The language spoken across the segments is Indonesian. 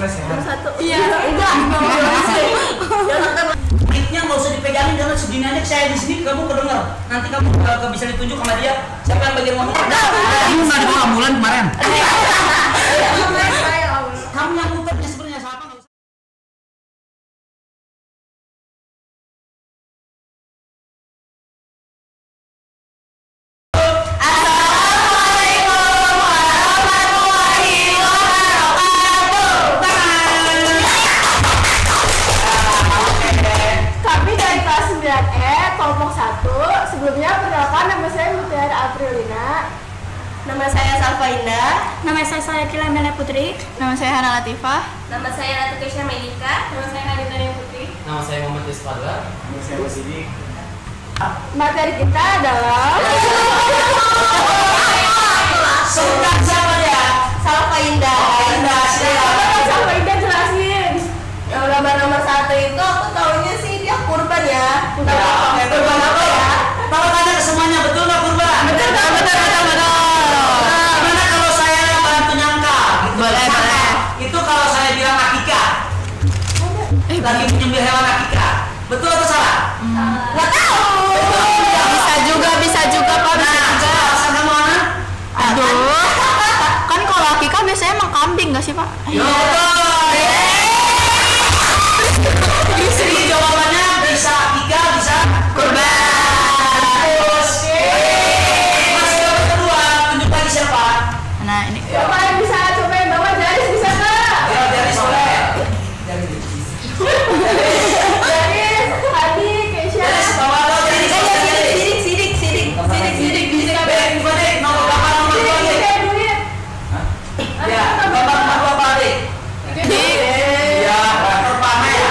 Nomor 1. Iya. Enggak. Mic-nya nggak usah dipegangin karena segini aja saya di sini kamu kedenger. Nanti kamu gak bisa ditunjuk sama dia. Siapa yang bagian ngomong? Kamu nggak dibawa ambulan kemarin? Kamu yang muternya sebenarnya siapa? Nggak usah. Kami dari kelas 9E, kelompok 1. Sebelumnya perkenalkan, nama saya Mutiara Aprilina. Nama saya Salva Indah. Nama saya Kila Mela Putri. Nama saya Hana Latifah. Nama saya Ratu Kesha Melika. Nama saya Hadita Ria Putri. Nama saya Muhammad Isfadla. Nama saya Sidik. Materi kita adalah Sebutan siapa dia? Salva Indah. Indah siapa? Sampai Indah jelasin. Yang gambar nomor 1 itu aku taunya sih dia kurban ya. Kurban apa ya? Kalau tanya ke semuanya betul nggak kurban? Betul. Gimana kalau saya bantu nyangka? Gitu. Boleh. Itu kalau saya bilang akikah. Lagi menyembelih hewan akikah. Betul atau salah? Nggak tahu. Bisa juga Pak. Alasan kamu Ana? Aduh. Kan kalau akikah biasanya emang kambing nggak sih Pak? Yo betul. Jadi jawabannya bisa akikah, bisa Kurban. terus. Masih dapat kedua, tunjuk lagi siapa? Nah ini. Siapa yang bisa coba yang bawa jari bisa nggak? Ya dari soleh. Jari, Hadi, Kesha. Dari bawah lo dari Sidik. Baik, nomor berapa nomor dua Ini nih? kayak duit. Ya, nomor nomor berapa nih? Ya, pertama ya.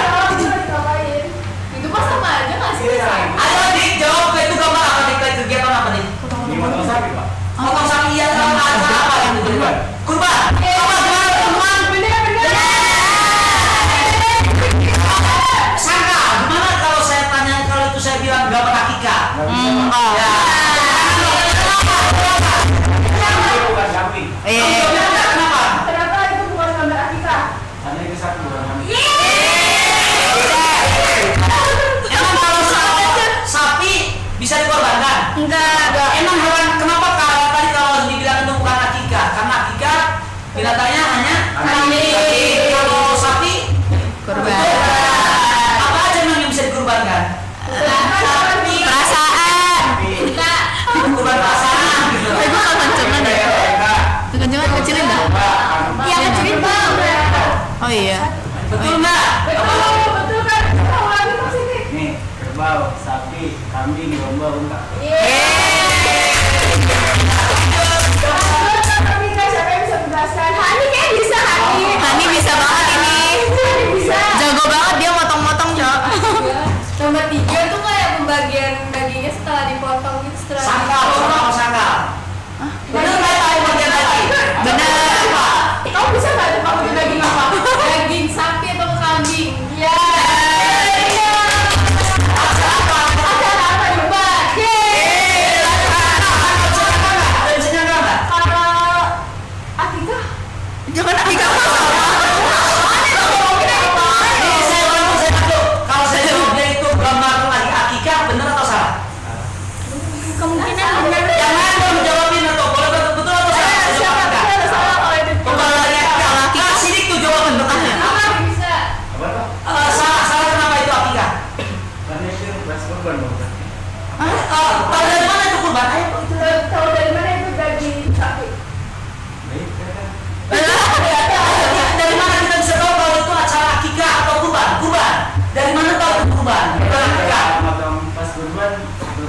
Itu mah sama aja nggak sih? Ayo Dik, jawab itu gambar apa Dik? Kegiatan apa nih? Ini motor sapi, Pak. Potong sapi iya sama acara apa itu? Kurban. Kurban. Coba gimana teman? Sangka, gimana kalau saya tanya kalau itu saya bilang gambar akikah? Ya. Bukan kambing. Kenapa? Kenapa itu bukan gambar akikah? Karena itu sapi bukan kambing. Emang kalau sapi bisa dikorbankan? Enggak. Emang hewan kenapa kalau tadi kalau dibilang itu bukan akikah? Karena akikah binatangnya hanya kambing. Kalau sapi Kurban. apa aja emang yang bisa dikorbankan? Perasaan. Kurban perasaan gitu. Gue kekencengan deh. Kekencengan kecilin dah. Iya kecilin bang. Oh iya. Betul nggak? Betul kan? Tahu lagi Mas ini. Nih, kerbau, sapi, kambing, domba, unta. Tapi kan siapa yang bisa menjelaskan? Hani kayak bisa Hani. Hani bisa banget ini. Hani bisa. Jago banget dia motong-motong, Cok. Nomor 3 tuh kayak pembagian dagingnya setelah dipotong gitu setelah. Sangkal, sama sangkal. Bener nggak tahu bagian lagi? Bener. Kamu bisa nggak tuh kamu daging apa? Daging sapi atau kambing? Iya. Acara apa coba? Ada bisa nyangka nggak? Kalau akikah? Jangan akikah. Ini saya bantu. Kalau saya jawab dia itu gambar lagi akikah, bener atau salah? Kemungkinan benar. Jangan dong jawabin atau boleh betul atau salah? Saya jawab akikah. Ada salah kalau itu. Kembali lagi akikah. Nah, sidik tuh jawaban betulnya. Apa bisa? Apa, Pak? Salah kenapa itu akikah? Karena itu beras kurban, Pak. Tahu dari mana itu kurban? Ayo. Tahu dari mana itu daging sapi? Baik, kan? Dari mana kita bisa tahu kalau itu acara akikah atau kurban? Kurban. Dari mana tahu itu kurban? Bukan akikah. Pas kurban,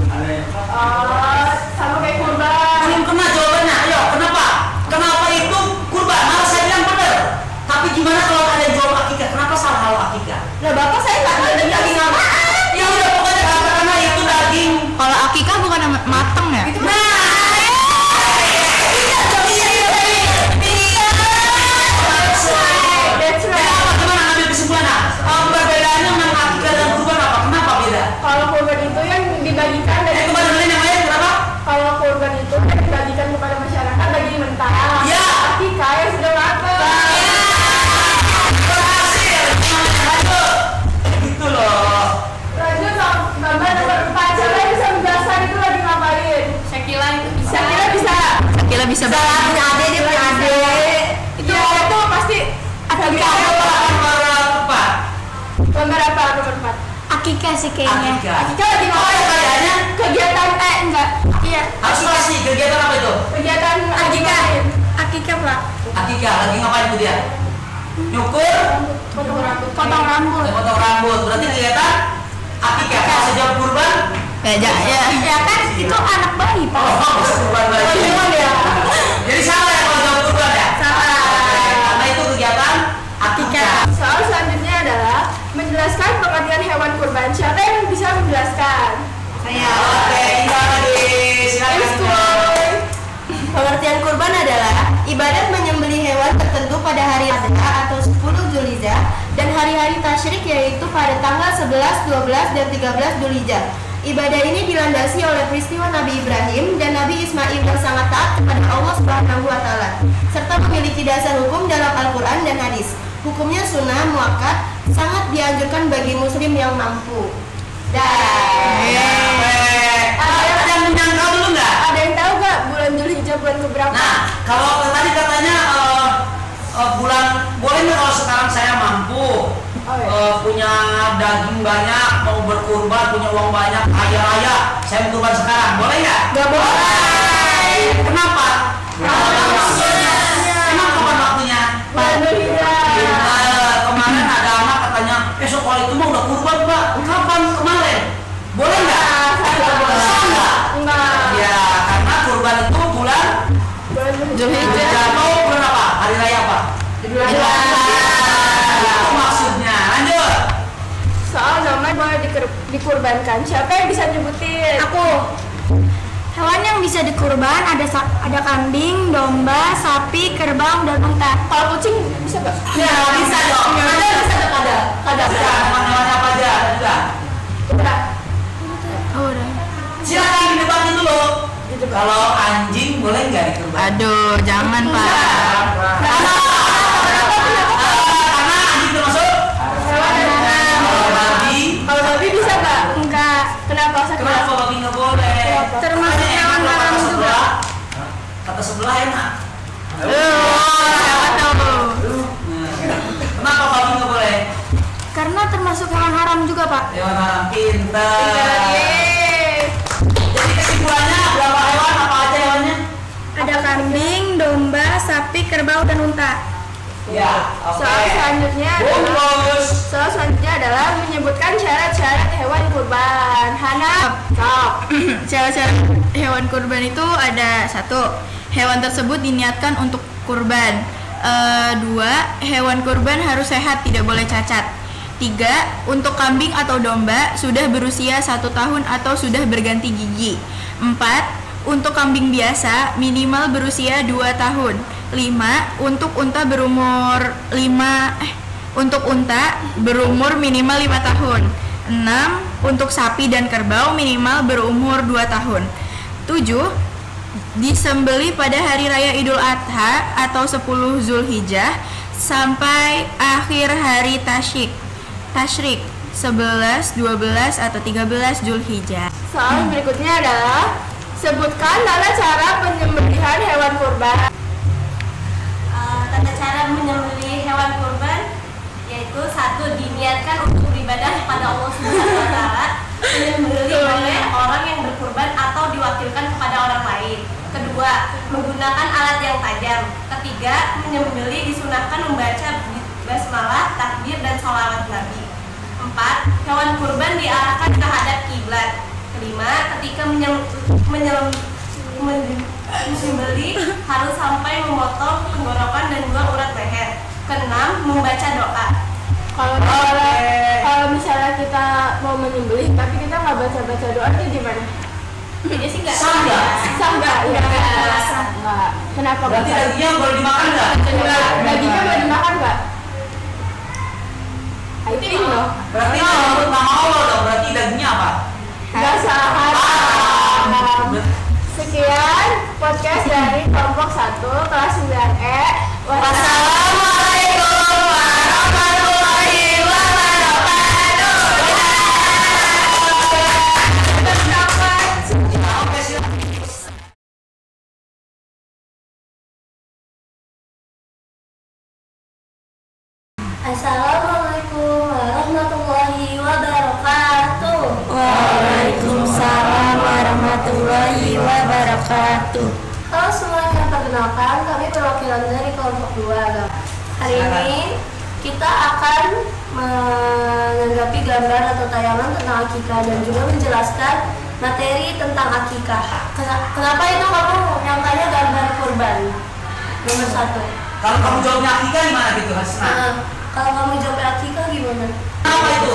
ada yang Sama kayak kurban. Belum kena jawabannya. Ayo, kenapa? Kenapa itu kurban? Malah saya bilang benar. Tapi gimana kalau ada yang jawab akikah? Kenapa salah kalau akikah? Lah bapak saya nggak tahu daging apa. Ya udah pokoknya karena itu daging. Kalau akikah bukan mateng ya? That's right. Gimana ngambil kesimpulan? Perbedaannya dengan akikah dan kurban apa? Kenapa beda? Kalau kurban itu yang dibagikan dari Kembali yang lain kenapa? kalau kurban itu yang dibagikan kepada masyarakat daging mentah. Ya. Akikah yang sudah matang. bisa Salah punya adik, dia punya adik. Itu itu pasti Akikah nomor tepat. gambar apa nomor 4? Akikah sih kayaknya. Akikah. Kita lagi Apa mau ya kayaknya? kegiatan enggak. Iya. Harus pasti kegiatan apa itu? Kegiatan Akikah. Akikah, Pak. Akikah lagi ngapain itu dia? Nyukur, potong rambut. Potong rambut. potong rambut. Berarti kegiatan akikah. Pas sejak kurban. Ya kan itu anak bayi, Pak. Oh, kurban lagi. ya. Jadi salah ya kalau jawab kurban ya? Salah. Oke, karena itu kegiatan akikah. Soal selanjutnya adalah menjelaskan pengertian hewan kurban. Siapa yang bisa menjelaskan? Saya. Oke, Indah lagi. Silakan Indah. Pengertian kurban adalah ibadat menyembelih hewan tertentu pada hari Adha atau 10 Zulhijjah dan hari-hari tasyrik yaitu pada tanggal 11, 12, dan 13 Dzulhijjah. Ibadah ini dilandasi oleh peristiwa Nabi Ibrahim dan Nabi Ismail yang sangat taat kepada Allah Subhanahu wa taala serta memiliki dasar hukum dalam Al-Qur'an dan hadis. Hukumnya sunnah muakkad, sangat dianjurkan bagi muslim yang mampu. Ada yang menyangkal dulu nggak? Ada yang tahu nggak bulan Dzulhijjah bulan keberapa? Nah, kalau tadi katanya bulan boleh nggak kalau sekarang saya mampu punya daging banyak, mau berkurban, punya uang banyak, kaya raya, saya mau kurban sekarang, boleh nggak? Nggak boleh. Kenapa? Emang kapan waktunya? Bulan Dzulhijjah. Kemarin ada anak katanya, soal itu mah udah kurban Pak. Kapan kemarin? Boleh nggak? Nggak boleh. Nggak? Enggak. Ya, karena kurban itu bulan Bulan Dzulhijjah. Dzulhijjah. Atau bulan apa? Hari raya apa? Itu maksudnya. Lanjut. Soal nama boleh dikurbankan. Siapa yang bisa nyebutin? Aku. Hewan yang bisa dikurban ada kambing, domba, sapi, kerbau, dan unta. Kalau kucing bisa nggak? Ya, bisa dong. Ada. Hewan apa aja? Sudah. Udah. Oh, udah. Silakan didebatin dulu. Kalau anjing boleh nggak dikurban? Aduh, jangan, Pak. Karena anjing termasuk kalau babi. Kalau babi bisa nggak? Enggak. Kenapa? Kenapa babi nggak boleh? Termasuk Makanya hewan enak haram kata juga. sebelah. Kata sebelah enak. Siapa tahu? Kenapa babi nggak boleh? Karena termasuk hewan haram juga, Pak. Hewan haram pintar. Jadi kesimpulannya berapa hewan? Apa aja hewannya? Ada kambing, domba, sapi, kerbau, dan unta. Ya, oke. Soal selanjutnya adalah menyebutkan syarat-syarat hewan kurban. Hana, Syarat-syarat hewan kurban itu ada 1. Hewan tersebut diniatkan untuk kurban. 2. Hewan kurban harus sehat, tidak boleh cacat. 3. Untuk kambing atau domba sudah berusia 1 tahun atau sudah berganti gigi. 4. Untuk kambing biasa minimal berusia 2 tahun. 5. Untuk unta berumur minimal 5 tahun. 6. Untuk sapi dan kerbau minimal berumur 2 tahun. 7. Disembeli pada hari raya Idul Adha atau 10 Zulhijjah sampai akhir hari tasyrik 11, 12, atau 13 Zulhijjah. soal berikutnya adalah sebutkan tata cara penyembelihan hewan kurban. Tata cara menyembelih hewan kurban yaitu 1. Diniatkan untuk beribadah kepada Allah Subhanahu wa taala. Menyembelih oleh orang yang berkurban atau diwakilkan kepada orang lain. 2. Menggunakan alat yang tajam. 3. Menyembelih disunahkan membaca basmalah, takbir, dan sholawat Nabi. 4. Hewan kurban diarahkan ke hadap kiblat. 5. Ketika menyembelih harus sampai memotong tenggorokan dan 2 urat leher. 6. Membaca doa. Kalau misalnya kita mau menyembelih tapi kita nggak baca doa itu gimana? Jadi sih nggak Sah nggak? Sah nggak? Ya nggak. Kenapa? Berarti dagingnya boleh dimakan nggak? Dagingnya boleh dimakan nggak? I think loh. Berarti menurut nama Allah dong. Berarti dagingnya apa? Nggak haram. Sekian podcast dari kelompok 1 kelas 9E. Wassalamualaikum. Assalamualaikum warahmatullahi wabarakatuh. Waalaikumsalam warahmatullahi wabarakatuh. Halo semuanya, perkenalkan kami perwakilan dari kelompok 2. Hari ini kita akan menanggapi gambar atau tayangan tentang akikah dan juga menjelaskan materi tentang akikah. Kenapa itu kamu yang tanya gambar kurban? Nomor 1. Kalau kamu jawabnya akikah gimana gitu, Hasna? Kalau kamu jawab akikah gimana? Apa itu?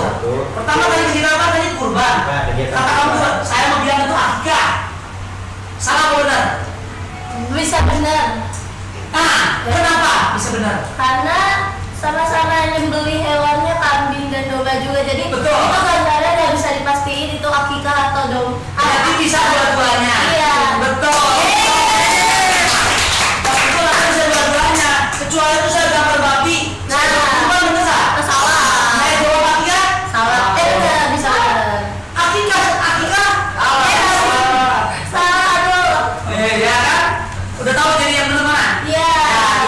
Pertama tadi kita apa tadi kurban. Kata kamu saya mau bilang itu akikah. Salah apa benar? Bisa benar. Kenapa bisa benar? Karena sama-sama nyembeli hewannya kambing dan domba juga, jadi Betul. itu gambarnya nggak bisa dipastiin itu akikah atau Jadi bisa dua-duanya. Iya. Betul. Itu lah bisa dua-duanya. Kecuali itu saya gambar babi. Saya kurban bener nggak? Salah. Saya jawab akikah? Salah. Benar, bisa benar. Akikah. Salah, aduh. Ya kan? Udah tahu jadi yang benar mana? Iya.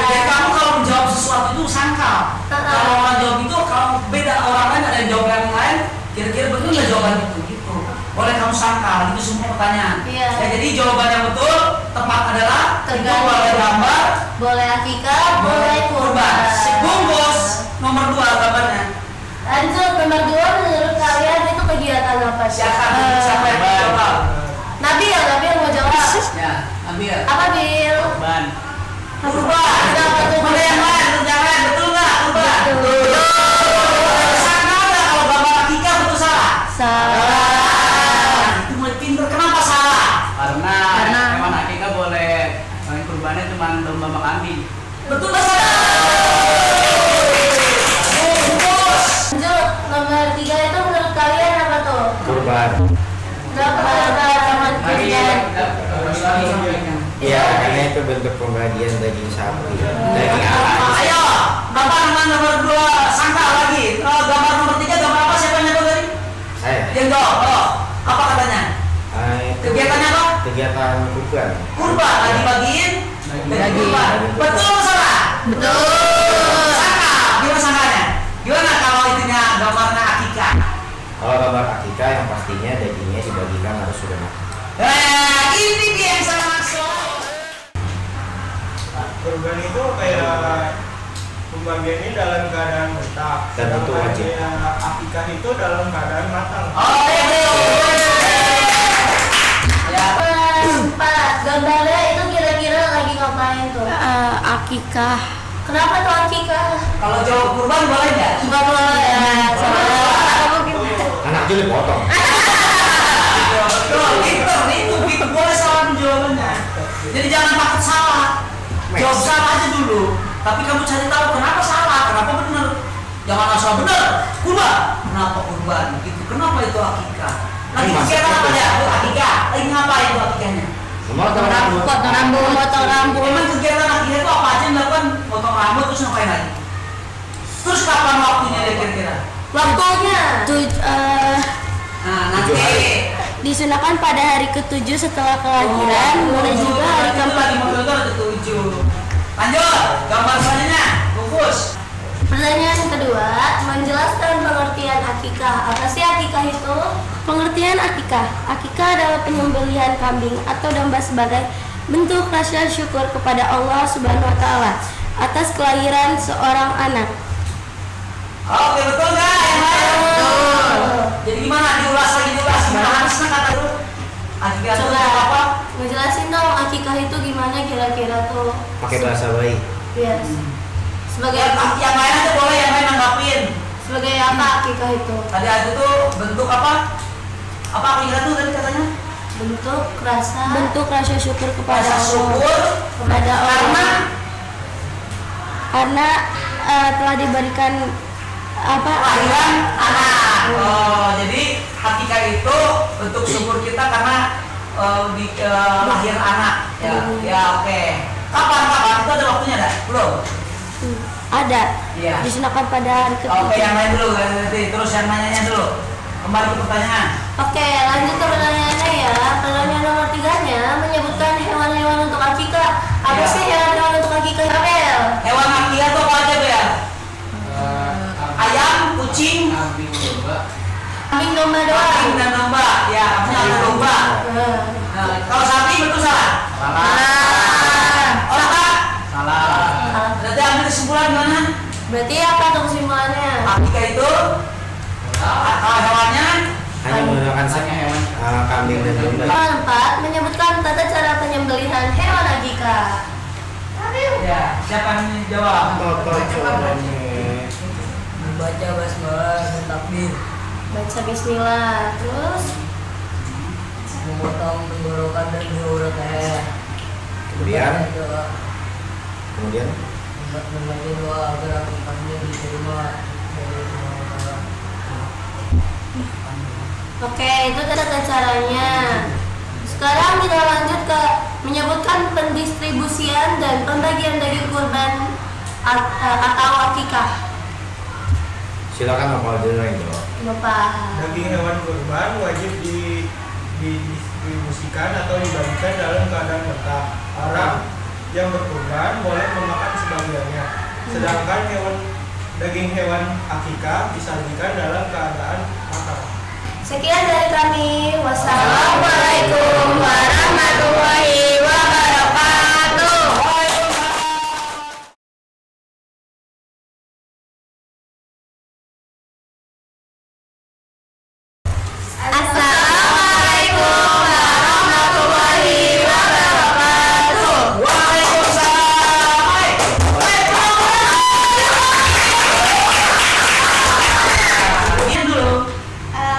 Jadi kamu kalau menjawab sesuatu itu sangkal. Kalau orang jawab itu, kalau beda orang lain ada yang jawab yang lain, kira-kira betul nggak jawaban itu? Gitu. Boleh kamu sangkal, itu semua pertanyaan. Iya. Ya, jadi jawaban yang betul tepat adalah itu Tergantung. boleh gambar, Boleh akikah, boleh kurban. Bungkus nomor 2 gambarnya. Lanjut, nomor 2, menurut kalian itu kegiatan apa? Siapa yang mau jawab? Nabil mau jawab. Ya, ambil. Apa, Bil? Ban. Kurban. Kenapa tuh? Boleh yang lain, jangan betul nggak kurban? Betul. Sangkal nggak kalau gambar akikah betul salah? Salah. Itu mulai pinter. Kenapa salah? Karena hewan akikah boleh hewan kurbannya cuma domba sama kambing. Betul nggak salah? Bungkus. Lanjut, nomor 3 itu menurut kalian apa tuh? Kurban. Berapa hewan kurban? Iya, karena itu bentuk pembagian daging sapi, daging apa? Ayo, Bapak nomor 2 sangkal lagi. Gambar nomor 3 gambar apa? Siapa yang jawab tadi? Saya. Yang jawab. Apa katanya? Itu Kegiatannya apa? kegiatan kurban. Kurban. Lagi bagiin Daging. kurban. Betul atau salah? Betul. Sangkal. Gimana sangkalnya? Gimana kalau itunya gambarnya akikah? Kalau gambar akikah yang pastinya dagingnya dibagikan harus sudah matang. Ini dia yang salah maksud. Kurban itu kayak pembagiannya dalam keadaan mentah, Dan itu wajib. akikah itu dalam keadaan matang. Oh, ya. 4. Gambarnya itu kira-kira lagi ngapain tuh? Akikah. Kenapa tuh akikah? Kalau jawab kurban boleh nggak? Enggak boleh. Anak juli potong. Betul, itu boleh salah jawabannya. Jadi jangan takut salah. Jawab salah aja dulu. Tapi kamu cari tahu kenapa salah, kenapa benar. Jangan asal benar. Kurban. Kenapa kurban? Gitu. Kenapa itu akikah? Lagi kegiatan apa ya? Itu akikah. Lagi ngapain itu akikahnya? Memotong rambut. Potong rambut. Emang kegiatan akikah itu apa aja yang dilakukan? Potong rambut terus ngapain lagi? Terus kapan waktunya ya kira-kira? Waktunya. Nah, nanti. Disunahkan pada hari ke-7 setelah kelahiran, mulai juga hari keempat. Lanjut, gambar selanjutnya, bungkus. Pertanyaan kedua, menjelaskan pengertian akikah. Apa sih akikah itu? Pengertian akikah. Akikah adalah penyembelihan kambing atau domba sebagai bentuk rasa syukur kepada Allah Subhanahu wa taala atas kelahiran seorang anak. Oke, betul nggak? Yang lain? Betul. Jadi gimana? Diulas lagi, Harusnya kata dulu. Akikah itu Coba apa? ngejelasin dong akikah itu gimana kira-kira tuh. Pakai bahasa baik. Yes. Sebagai Yang lain aja boleh, yang lain nanggapin. sebagai apa akikah itu? Tadi aku tuh bentuk apa? Apa akikah tuh tadi katanya? Bentuk rasa Syukur kepada Rasa Allah. syukur Kepada Allah. Karena telah diberikan kelahiran anak. Oh, jadi akikah itu bentuk syukur kita karena lahir anak. Ya, oke. Kapan? Itu ada waktunya ada? Belum. Ada. Iya. Disunahkan pada hari ke-7. Oke, yang lain dulu nanti. Terus yang nanyanya dulu. Kembali ke pertanyaan. Oke, lanjut ke pertanyaannya ya. Pertanyaan nomor 3-nya menyebutkan hewan-hewan untuk akikah. Apa Iya. sih hewan-hewan untuk akikah? Abel. Hewan akikah itu apa aja, Bel? kambing domba. Kambing domba doang. Kambing dan domba, ya, maksudnya domba. Nah, kalau sapi betul salah? Oh, salah. Berarti ambil kesimpulan gimana? Berarti apa tuh kesimpulannya? Akikah itu kalau hewannya hanya menggunakan hewan. kambing dan domba. Soal 4 menyebutkan tata cara penyembelihan hewan akikah. ya, siapa yang jawab? Membaca basmalah dan takbir. Baca bismillah. Terus Memotong tenggorokan dan diurut leher. Kemudian Doa. kemudian Membaca doa agar akikahnya diterima dari Allah Ta'ala. oke, itu tata caranya. Sekarang kita lanjut ke menyebutkan pendistribusian dan pembagian daging kurban atau akikah. silakan apa dulu yang jawab. Bapak. Daging hewan kurban wajib didistribusikan atau dibagikan dalam keadaan lengkap. Orang yang berkurban boleh memakan sebagiannya. Sedangkan daging hewan akikah disajikan dalam keadaan matang. Sekian dari kami. Wassalamualaikum warahmatullahi wabarakatuh. Assalamualaikum warahmatullahi wabarakatuh.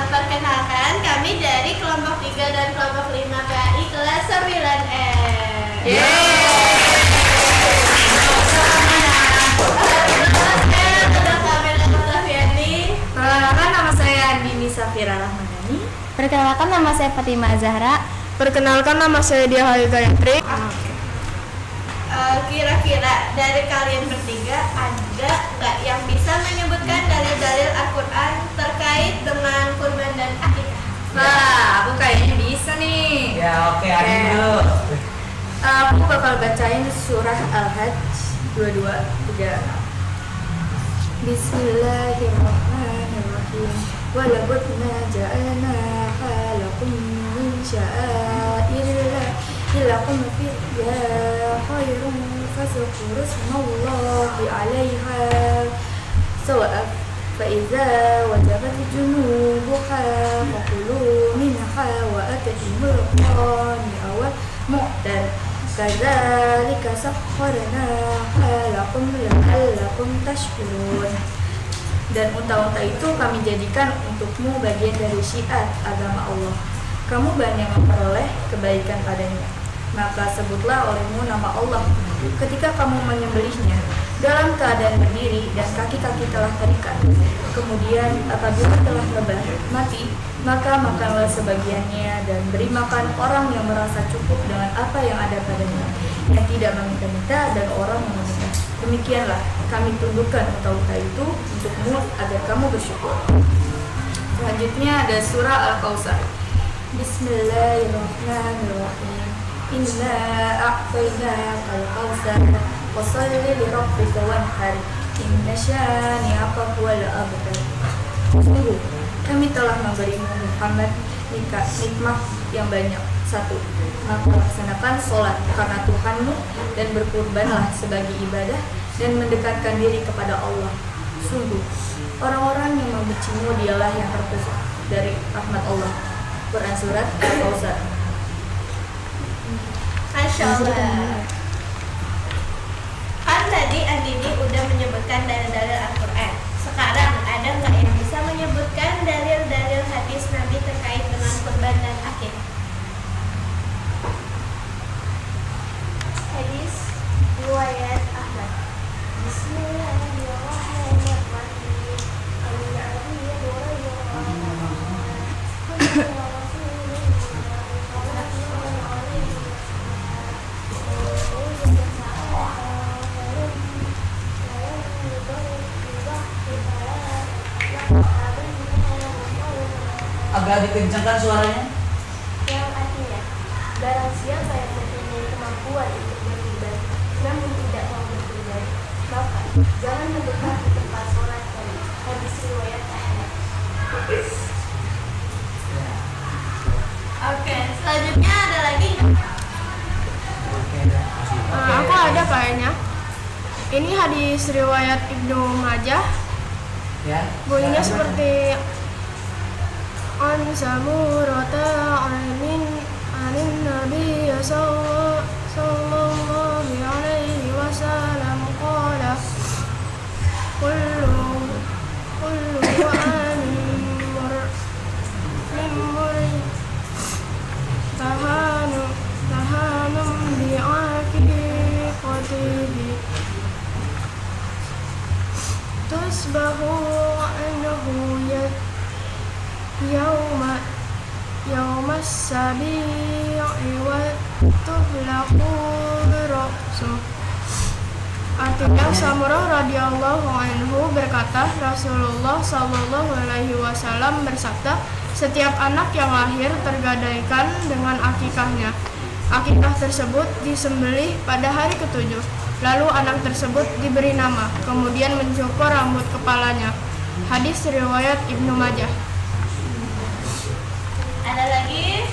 Perkenalkan, kami dari kelompok 3 dan kelompok 5 KI kelas 9E. Perkenalkan, nama saya Andini Safira Rahmadani. Perkenalkan, nama saya Fatimah Zahra. Perkenalkan, nama saya Dia Halil Gayatri. Kira-kira dari kalian bertiga ada nggak yang bisa menyebutkan dalil-dalil Al-Quran terkait dengan kurban dan akikah? Nah, aku kayaknya bisa nih. Ya, oke, Adi dulu. Aku bakal bacain surah Al-Hajj 22:36. Bismillahirrahmanirrahim. Walaqadna ja'alnaha lakum min sya'airillah lakum fiha khairun fazkuru ismallahi 'alaiha sawa'a fa idza wajabat junubuha faqulu minha wa atimul qani'a wal mu'tar kadzalika sakharnaha lakum la'allakum tashkurun. Dan unta-unta itu kami jadikan untukmu bagian dari syiar agama Allah. Kamu banyak memperoleh kebaikan padanya. Maka sebutlah olehmu nama Allah ketika kamu menyembelihnya dalam keadaan berdiri dan kaki-kaki telah terikat. Kemudian apabila telah rebah mati, maka makanlah sebagiannya dan beri makan orang yang merasa cukup dengan apa yang ada padanya, yang tidak meminta-minta dan orang yang meminta. Demikianlah kami tundukkan unta-unta itu untukmu agar kamu bersyukur. Selanjutnya ada surah Al-Kautsar. Bismillahirrahmanirrahim. Inna a'tainaka al-kautsar fasholli li rabbika wanhar inna syani'aka huwal abtar. Sungguh kami telah memberimu Muhammad nikmat yang banyak. 1. Maka laksanakan sholat karena Tuhanmu dan berkurbanlah sebagai ibadah dan mendekatkan diri kepada Allah. Sungguh orang-orang yang membencimu dialah yang terpusat dari rahmat Allah. Quran surat Al-Kautsar. Masya Allah. Kan tadi Andini udah menyebutkan dalil-dalil Al-Quran. Sekarang ada nggak yang bisa menyebutkan dalil-dalil hadis Nabi terkait dengan kurban dan akikah? Hadis riwayat Ahmad. Bismillahirrahmanirrahim. Agak dikencangkan suaranya. Yang artinya, barang siapa yang mempunyai kemampuan untuk beribadah namun tidak mau beribadah, maka jangan mendekat di tempat sholat kami. Hadis riwayat Ahmad. hadis riwayat Ibnu Majah. Ya. Bunyinya seperti an samurata anin nabi sallallahu alaihi wasallam qala kullu tahanum bi'aqiqatihi tusbahu anhu yawma sabi'i wa tuhlaqu ra'suh. Artinya, Samurah radhiyallahu anhu berkata, Rasulullah sallallahu alaihi wasallam bersabda, setiap anak yang lahir tergadaikan dengan akikahnya. Akikah tersebut disembelih pada hari ketujuh. Lalu anak tersebut diberi nama, kemudian mencukur rambut kepalanya. Hadis riwayat Ibnu Majah. Ada lagi?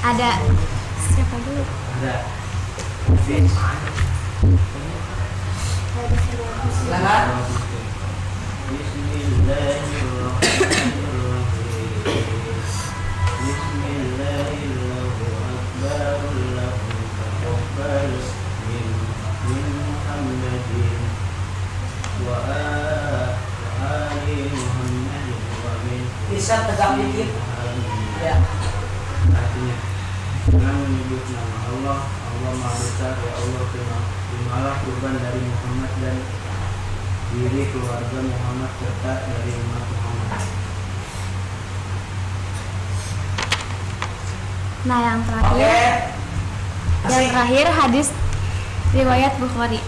Ada. Siapa dulu? Ada. Silakan. Bisa tegak dikit. Ya. Artinya dengan menyebut nama Allah, Allah Maha Besar, ya Allah, terimalah kurban dari Muhammad dan diri keluarga Muhammad serta dari umat Muhammad. Nah, yang terakhir hadis riwayat Bukhari.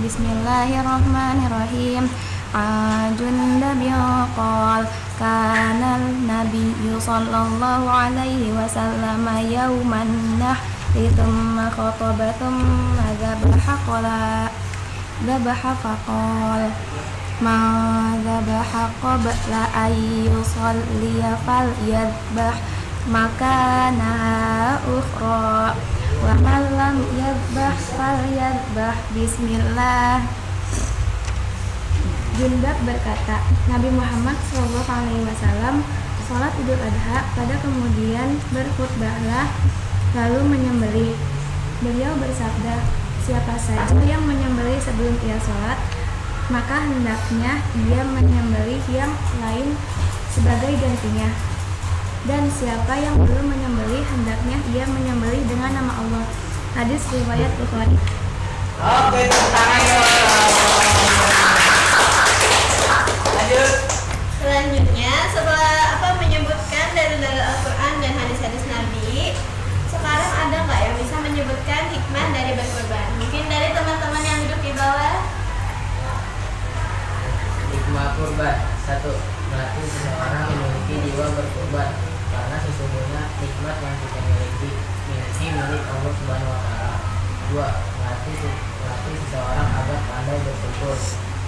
Bismillahirrahmanirrahim. Nabi qol kana nabiyyu sallallahu alaihi wasallam yauman nahri thumma khataba thumma dhabaha faqal ma dhabaha qabla an yusalliya falyadbah makana ukhra wa man lam yadbah falyadbah bismillah. Jundab berkata, Nabi Muhammad SAW sholat Idul Adha, pada kemudian berkhutbahlah lalu menyembelih. Beliau bersabda, siapa saja yang menyembelih sebelum ia sholat, maka hendaknya ia menyembelih yang lain sebagai gantinya. Dan siapa yang belum menyembelih, hendaknya ia menyembelih dengan nama Allah. Hadis riwayat Bukhari. Oke, tepuk tangan ya. Lanjut. Selanjutnya, setelah menyebutkan dalil-dalil Al-Quran dan hadis-hadis Nabi, sekarang ada nggak yang bisa menyebutkan hikmah dari berkurban? Mungkin dari teman-teman yang duduk di bawah. Hikmah kurban. 1. Melatih seseorang memiliki jiwa berkurban, karena sesungguhnya nikmat yang kita miliki milik Allah Subhanahu wa taala. 2. Melatih seseorang agar pandai bersyukur.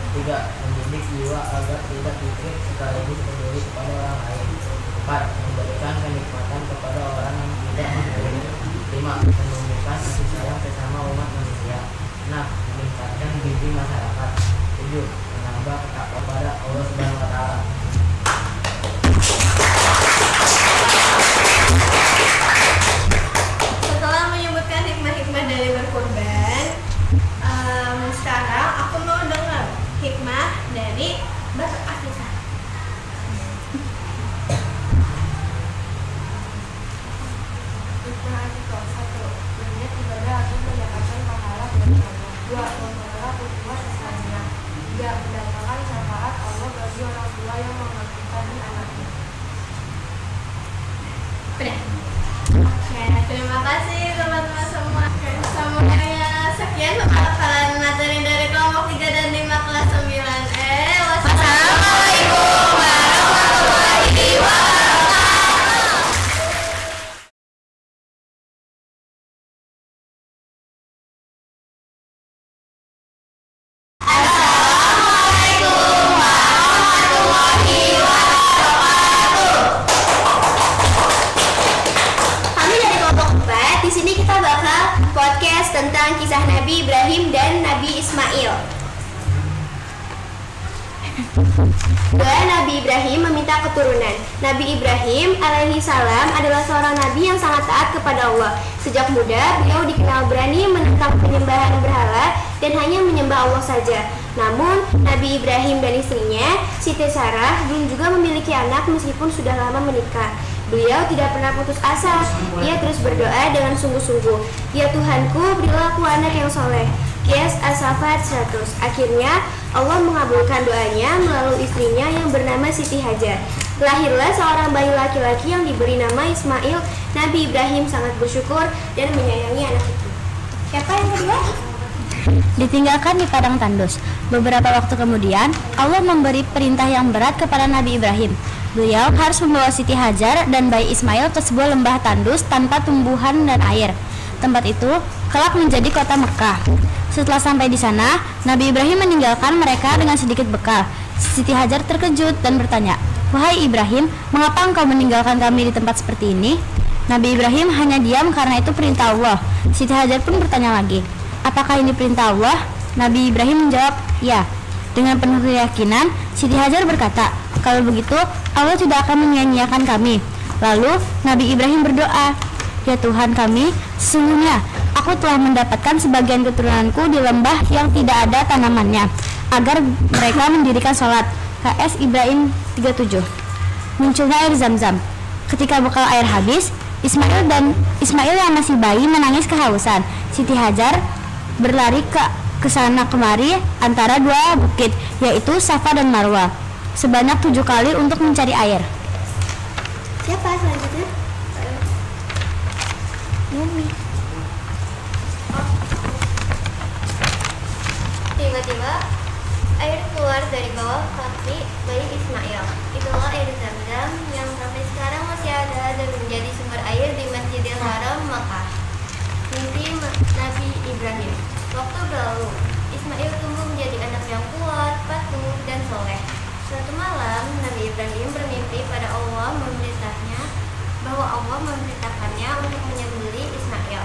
3. Mendidik jiwa agar tidak pikir sekaligus peduli kepada orang lain. 4. Memberikan kenikmatan kepada orang yang tidak memiliki. 5. Menumbuhkan kasih sayang sesama umat manusia. 6. Meningkatkan gizi masyarakat. 7. Menambah takwa kepada Allah Subhanahu wa taala. Setelah menyebutkan hikmah-hikmah dari berkurban, sekarang aku mau dengar hikmah dari berakikah. Hikmah akikah. 1. Berniat ibadah atau mendapatkan pahala dari Allah. 2. Memelihara umat Islamnya. 3. Mendatangkan syafaat Allah bagi orang tua yang mengakikahkan anaknya. Udah. Oke, terima kasih teman-teman semua. Semuanya sekian pembekalan materi dari kelompok 3 dan 5 kelas 9E. Wassalamualaikum warahmatullahi wabarakatuh. Assalamualaikum warahmatullahi wabarakatuh. Kami dari kelompok 4, di sini kita bakal podcast tentang kisah Nabi Ibrahim dan Nabi Ismail. Doa Nabi Ibrahim meminta keturunan. Nabi Ibrahim alaihi salam adalah seorang nabi yang sangat taat kepada Allah. Sejak muda, beliau dikenal berani menentang penyembahan berhala dan hanya menyembah Allah saja. Namun, Nabi Ibrahim dan istrinya, Siti Sarah, belum juga memiliki anak meskipun sudah lama menikah. Beliau tidak pernah putus asa. Ia terus berdoa dengan sungguh-sungguh. Ya Tuhanku, berilah aku anak yang soleh. Qiyas As-Safat 100. Akhirnya Allah mengabulkan doanya melalui istrinya yang bernama Siti Hajar. Lahirlah seorang bayi laki-laki yang diberi nama Ismail. Nabi Ibrahim sangat bersyukur dan menyayangi anak itu. Siapa yang kedua? Ditinggalkan di padang tandus. Beberapa waktu kemudian, Allah memberi perintah yang berat kepada Nabi Ibrahim. Beliau harus membawa Siti Hajar dan bayi Ismail ke sebuah lembah tandus tanpa tumbuhan dan air. Tempat itu kelak menjadi kota Mekah. Setelah sampai di sana, Nabi Ibrahim meninggalkan mereka dengan sedikit bekal. Siti Hajar terkejut dan bertanya, "Wahai Ibrahim, mengapa engkau meninggalkan kami di tempat seperti ini?" Nabi Ibrahim hanya diam karena itu perintah Allah. Siti Hajar pun bertanya lagi, "Apakah ini perintah Allah?" Nabi Ibrahim menjawab, "Ya." Dengan penuh keyakinan, Siti Hajar berkata, "Kalau begitu, Allah tidak akan menyia-nyiakan kami." Lalu Nabi Ibrahim berdoa, "Ya Tuhan kami, sesungguhnya aku telah mendapatkan sebagian keturunanku di lembah yang tidak ada tanamannya, agar mereka mendirikan sholat." KS Ibrahim 37. Munculnya air Zam-Zam. Ketika bekal air habis, Ismail yang masih bayi menangis kehausan. Siti Hajar berlari ke sana kemari antara dua bukit, yaitu Safa dan Marwa, sebanyak 7 kali untuk mencari air. Siapa selanjutnya? Yumi. Tiba-tiba air keluar dari bawah kaki bayi Ismail. Itulah air Zam-Zam yang sampai sekarang masih ada dan menjadi sumber air di Masjidil Haram Makkah. Mimpi Nabi Ibrahim. Waktu berlalu, Ismail tumbuh menjadi anak yang kuat, patuh, dan soleh. Suatu malam, Nabi Ibrahim bermimpi pada Allah bahwa Allah memerintahkannya untuk menyembelih Ismail.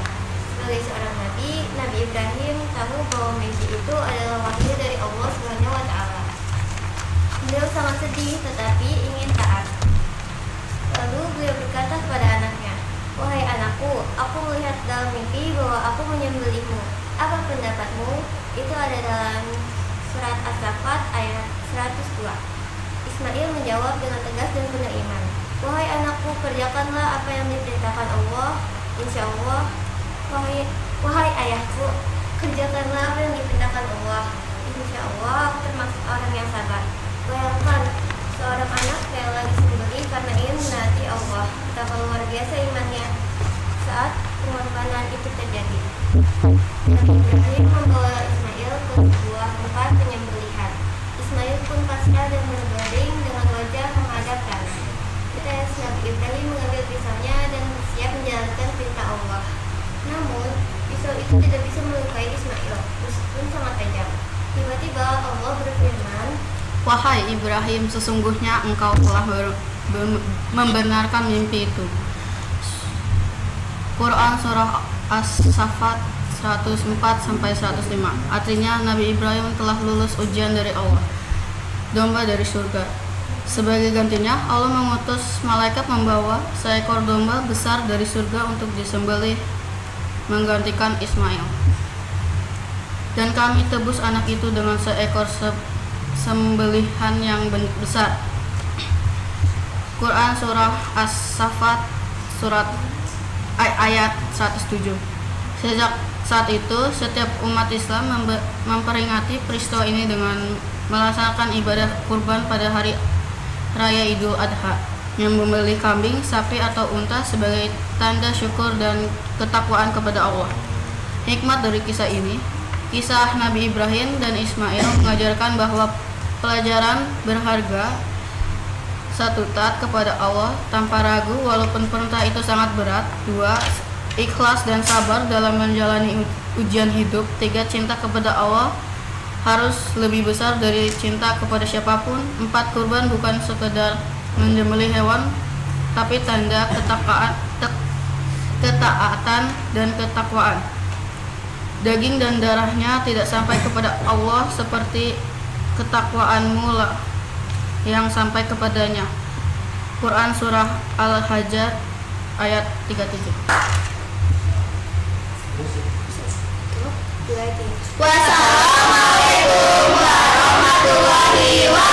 Sebagai seorang nabi, Nabi Ibrahim tahu bahwa mimpi itu adalah wahyu dari Allah SWT. Beliau sangat sedih tetapi ingin taat. Lalu beliau berkata kepada anaknya, "Wahai anakku, aku melihat dalam mimpi bahwa aku menyembelihmu. Apa pendapatmu?" Itu ada dalam surat As-Safat ayat 102. Ismail menjawab dengan tegas dan penuh iman, "Wahai anakku, kerjakanlah apa yang diperintahkan Allah. Insya Allah." Wahai ayahku, kerjakanlah apa yang diperintahkan Allah. Insya Allah aku termasuk orang yang sabar. Bayangkan, seorang anak rela disembelih karena ingin menaati Allah. Betapa luar biasa imannya saat pengorbanan itu terjadi. Nabi Ibrahim membawa Ismail ke sebuah tempat penyembelihan. Ismail pun pasrah dan berbaring dengan wajah menghadap tanah. Nabi Ibrahim mengambil pisaunya dan bersiap menjalankan perintah Allah. Namun, pisau itu tidak bisa melukai Ismail, meskipun sangat tajam. Tiba-tiba Allah berfirman, "Wahai Ibrahim, sesungguhnya engkau telah membenarkan mimpi itu." Quran Surah As-Safat 104-105. Artinya Nabi Ibrahim telah lulus ujian dari Allah, domba dari surga. Sebagai gantinya, Allah mengutus malaikat membawa seekor domba besar dari surga untuk disembelih menggantikan Ismail. Dan kami tebus anak itu dengan seekor sembelihan yang besar. Quran Surah As-Safat surat ayat 107. Sejak saat itu, setiap umat Islam memperingati peristiwa ini dengan melaksanakan ibadah kurban pada hari Raya Idul Adha, yang membeli kambing, sapi, atau unta sebagai tanda syukur dan ketakwaan kepada Allah. Hikmat dari kisah ini, kisah Nabi Ibrahim dan Ismail mengajarkan bahwa pelajaran berharga. 1. Taat kepada Allah tanpa ragu walaupun perintah itu sangat berat. 2. Ikhlas dan sabar dalam menjalani ujian hidup. 3. Cinta kepada Allah harus lebih besar dari cinta kepada siapapun. 4. Kurban bukan sekedar menyembelih hewan, tapi tanda ketaatan dan ketakwaan. Daging dan darahnya tidak sampai kepada Allah seperti ketakwaanmu lah yang sampai kepadanya. Quran Surah Al-Hajj ayat 37. Wassalamualaikum warahmatullahi wabarakatuh.